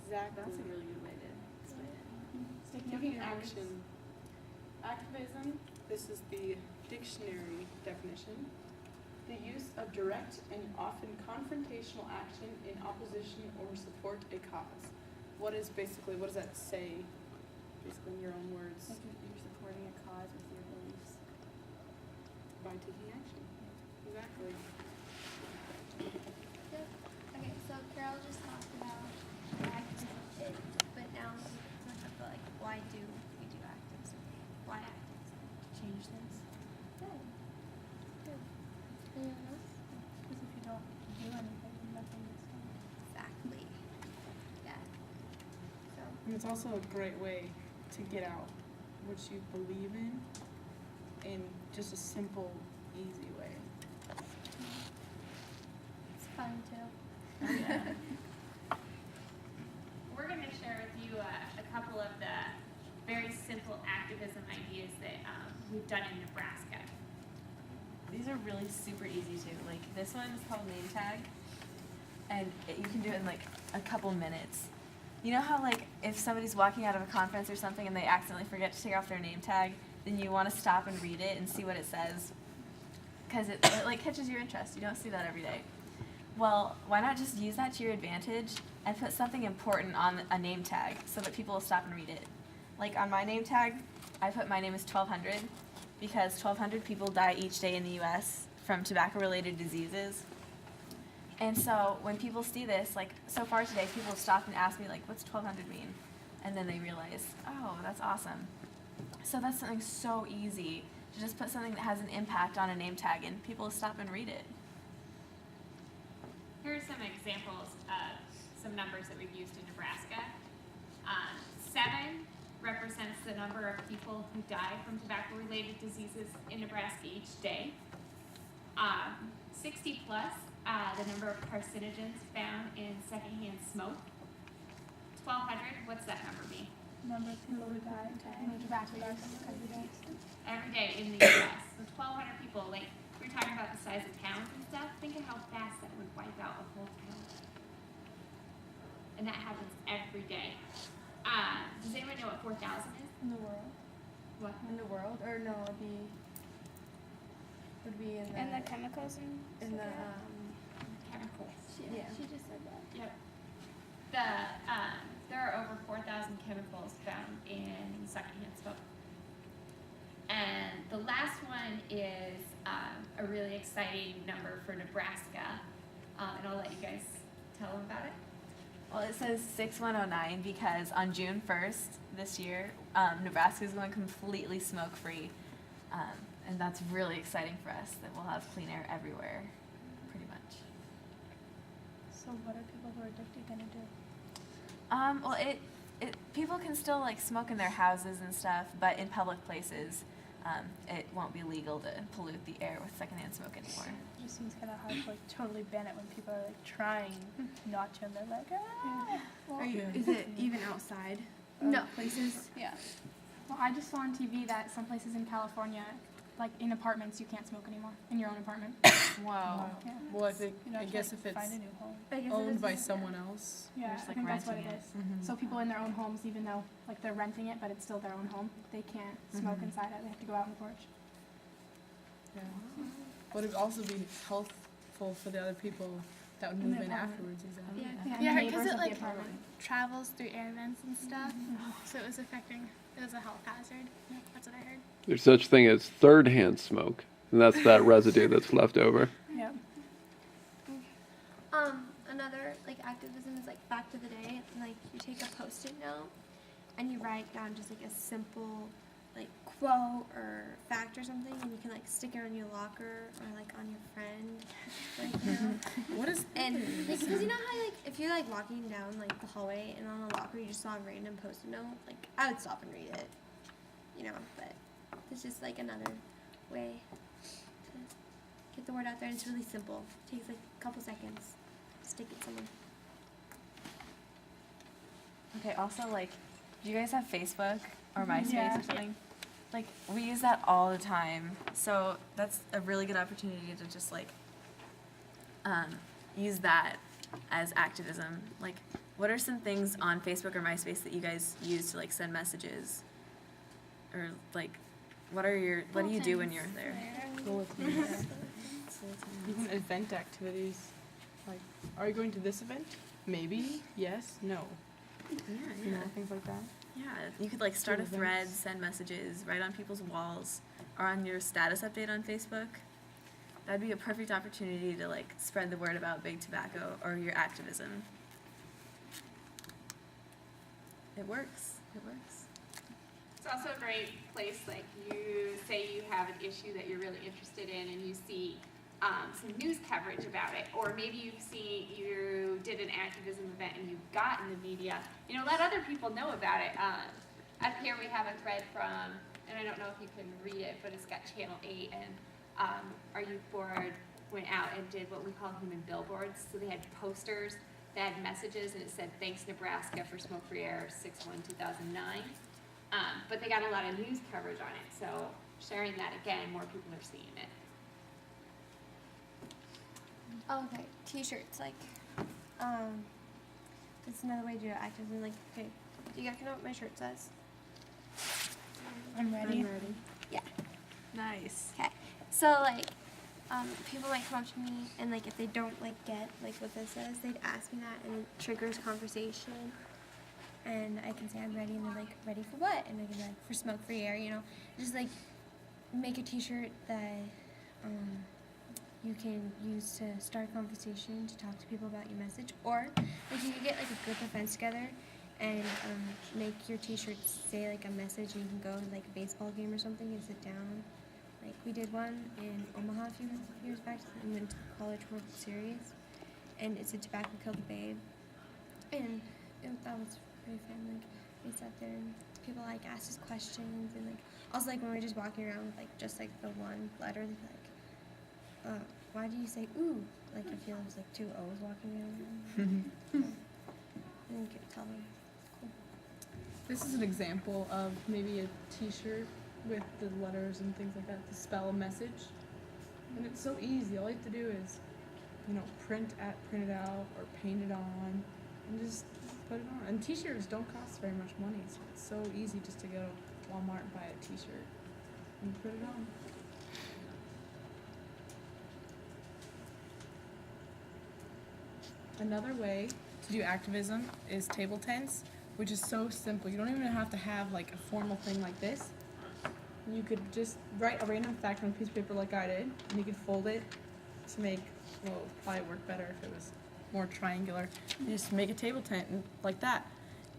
Exactly. That's a really good way to explain it. Taking action. Activism, this is the dictionary definition. The use of direct and often confrontational action in opposition or support a cause. What does that say? Basically in your own words. Like you're supporting a cause with your beliefs. By taking action. Exactly. Yep. Okay, so Carol just talked about activism, but now we talk about like why do we do activism? Why activism? Change things. Good. Good. Anyone else? Because if you don't do anything, nothing is done. Exactly. Yeah. So And it's also a great way to get out what you believe in just a simple, easy way. It's fun too. We're going to share with you a couple of the very simple activism ideas that we've done in Nebraska. These are really super easy too. Like this one is called name tag, and you can do it in like a couple minutes. You know how like if somebody's walking out of a conference or something and they accidentally forget to take off their name tag, then you want to stop and read it and see what it says, because it like catches your interest. You don't see that every day. Well, why not just use that to your advantage and put something important on a name tag so that people will stop and read it. Like on my name tag, I put my name is 1200 because 1200 people die each day in the U.S. from tobacco-related diseases. And so when people see this, like so far today, people have stopped and asked me like, what's 1200 mean? And then they realize, oh, that's awesome. So that's something so easy to just put something that has an impact on a name tag and people will stop and read it. Here are some examples of some numbers that we've used in Nebraska. 7 represents the number of people who die from tobacco-related diseases in Nebraska each day. 60 plus, the number of carcinogens found in secondhand smoke. 1200, what's that number mean? Number of people who die from tobacco use every day. Every day in the U.S. So 1,200 people, like, we're talking about the size of towns and stuff. Think of how fast that would wipe out a whole town. And that happens every day. Does anyone know what 4,000 is? In the world. What? In the world, or no, would be in the And the chemicals and in the Chemicals. Yeah. she just said that. Yep. There are over 4,000 chemicals found in secondhand smoke. And the last one is a really exciting number for Nebraska. And I'll let you guys tell them about it. Well, it says 6109 because on June 1st this year, Nebraska is going completely smoke-free. And that's really exciting for us that we'll have clean air everywhere, pretty much. So what are people who are addicted gonna do? Well, people can still like smoke in their houses and stuff, but in public places, it won't be legal to pollute the air with secondhand smoke anymore. It just seems kind of hard to like totally ban it when people are like trying not to, and they're like, ah. Well, Is it even outside No. places? yeah. Well, I just saw on TV that some places in California, like in apartments, you can't smoke anymore in your own apartment. Wow. Yeah. Well, I think, You know, I to, guess like, if it's find a new home. I guess it owned is by just- someone else. Yeah, just, I like, think that's what it renting is. Mhm. So people in their own homes, even though like they're renting it, but it's still their own home, they can't smoke inside it. They have to go out on the porch. Yeah. Would it also be healthful for the other people that would In the move in apartment. afterwards? Exactly. Yeah, Yeah, neighbors because it of the like apartment. travels through air vents and stuff, so it was a health hazard. That's what I heard. There's such thing as third-hand smoke, and that's that residue that's left over. Yep. Another like activism is like back to the day, and like you take a post-it note and you write down just like a simple like quote or fact or something, and you can like stick it on your locker or like on your friend, like you know. What is And like, because you know how like if you're like walking down like the hallway and on a locker you just saw a random post-it note, like I would stop and read it, you know. But it's just like another way to get the word out there, and it's really simple. It takes like a couple seconds. Stick it somewhere. Okay, also, like, do you guys have Facebook or MySpace Yeah. or something? Like, we use that all the time. So that's a really good opportunity to just, like, use that as activism. Like, what are some things on Facebook or MySpace that you guys use to like send messages, or like, what do you do when you're there? Bulletins. Even event activities. Like, are you going to this event? Maybe. Yes. No. You know, things like that. Yeah, you could like start a Do thread, events. send messages, write on people's walls, or on your status update on Facebook. That'd be a perfect opportunity to like spread the word about big tobacco or your activism. It works. It works. It's also a great place, like you say you have an issue that you're really interested in and you see some news coverage about it, or maybe you did an activism event and you got in the media, you know, let other people know about it. Up here we have a thread from, and I don't know if you can read it, but it's got Channel 8, and our youth board went out and did what we call human billboards. So they had posters, they had messages, and it said, "Thanks Nebraska for Smoke-Free Air 6/1/2009." But they got a lot of news coverage on it, so sharing that again, more people are seeing it. Oh, okay. T-shirts, like, that's another way to do it. Activism, like, okay, do you guys know what my shirt says? I'm ready. Yeah. Nice. Okay. So, like, people might come up to me, and, like, if they don't, like, get, like, what this says, they'd ask me that, and it triggers conversation. And I can say I'm ready, and they're like, ready for what? And I can be like, for smoke-free air, you know? Just, like, make a T-shirt that, you can use to start a conversation, to talk to people about your message. Or, like, you can get, like, a group of friends together and make your T-shirts say, like, a message, and you can go to, like, a baseball game or something and sit down. Like, we did one in Omaha a few years back, and went to the College World Series, and it said "Tobacco Killed the Babe," and that was really fun. Like, we sat there, and people, like, asked us questions, and, like, also, like, when we were just walking around with, like, just, like, the one letter, they'd be like, why do you say ooh? Like, I feel there's like two O's walking around. And you could tell them. Cool. This is an example of maybe a T-shirt with the letters and things like that to spell a message, and it's so easy. All you have to do is, you know, print it out or paint it on, and just put it on. And T-shirts don't cost very much money, so it's so easy just to go to Walmart and buy a T-shirt and put it on. Another way to do activism is table tents, which is so simple. You don't even have to have like a formal thing like this. You could just write a random fact on a piece of paper like I did, and you could fold it to make, well, it would probably work better if it was more triangular. You just make a table tent like that.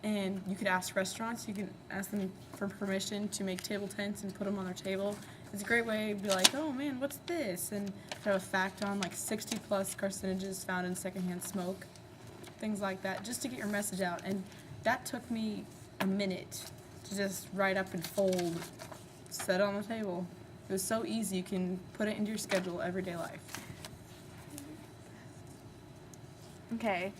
And you could ask restaurants, you can ask them for permission to make table tents and put them on their table. It's a great way to be like, oh man, what's this? And have a fact on like 60 plus carcinogens found in secondhand smoke, things like that, just to get your message out. And that took me a minute to just write up and fold, set it on the table. It was so easy, you can put it into your schedule, everyday life. Okay.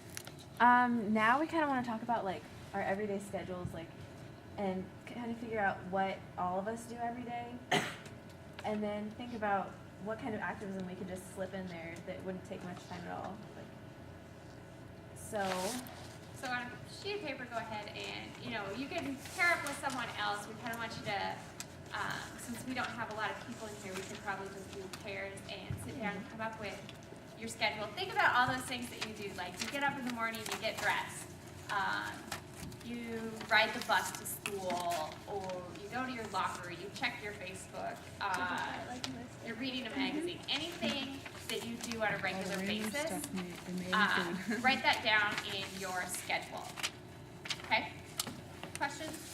Now we kind of want to talk about like our everyday schedules, like, and kind of figure out what all of us do every day, and then think about what kind of activism we could just slip in there that wouldn't take much time at all. Like, so on a sheet of paper, go ahead and, you know, you can pair up with someone else. We kind of want you to, since we don't have a lot of people in here, we could probably just do pairs and sit down and come up with your schedule. Think about all those things that you do. Like, you get up in the morning, you get dressed, you ride the bus to school, or you go to your locker, you check your Facebook, you're reading a magazine. Anything that you do on a regular basis, write that down in your schedule. Okay? Questions?